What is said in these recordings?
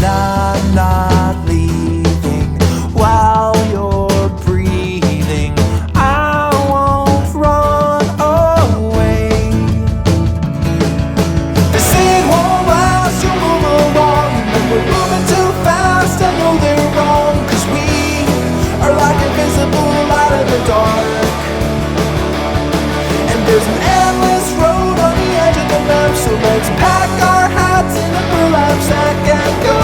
and I'm not leaving while you're breathing. I won't run away. They say it won't last, you'll move along, but we're moving too fast. I know they're wrong, 'cause we are like invisible light in the dark. And there's an endless road on the edge of the map, so let's pack our hats in a burlap sack and go.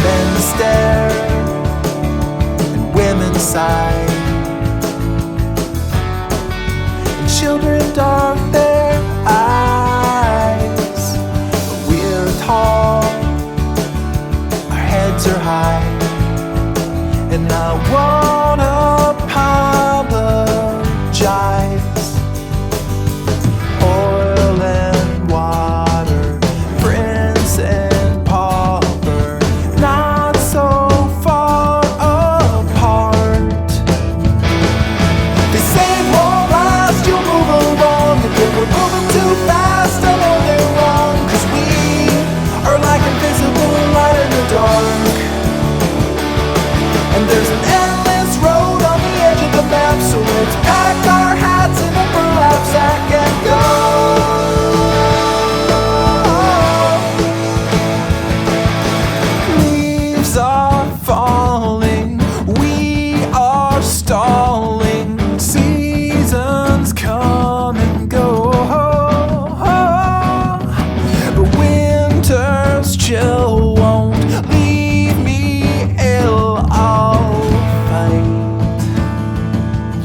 Men stare and women sigh, and children dark their eyes. But we're tall, our heads are high, and I won't apologize. Oil and water, prince and pauper, not so far apart. They say it won't last, you'll move along, and then we're moving too fast. I know they're wrong, 'cause we are like invisible light in the dark. And there's an endless road on the edge of the map, so let's pack our hats in a burlap sack and go. Leaves are falling, we are stalling. Seasons come and go, but winter's chill won't leave me ill. I'll fight,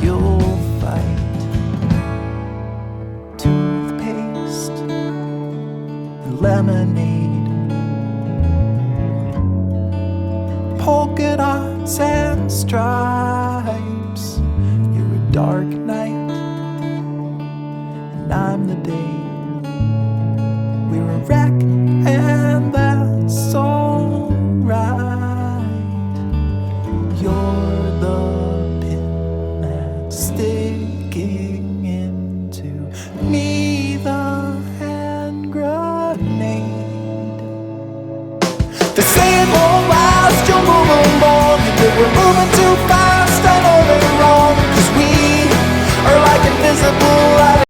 you'll fight. Toothpaste and lemonade, polka dots and stripes. You're a dark night, and I'm the day. We're a wreck, and that's alright. You're the pin that's sticking into me, the hand grenade. They say it won't last, you'll move along, and then we're moving too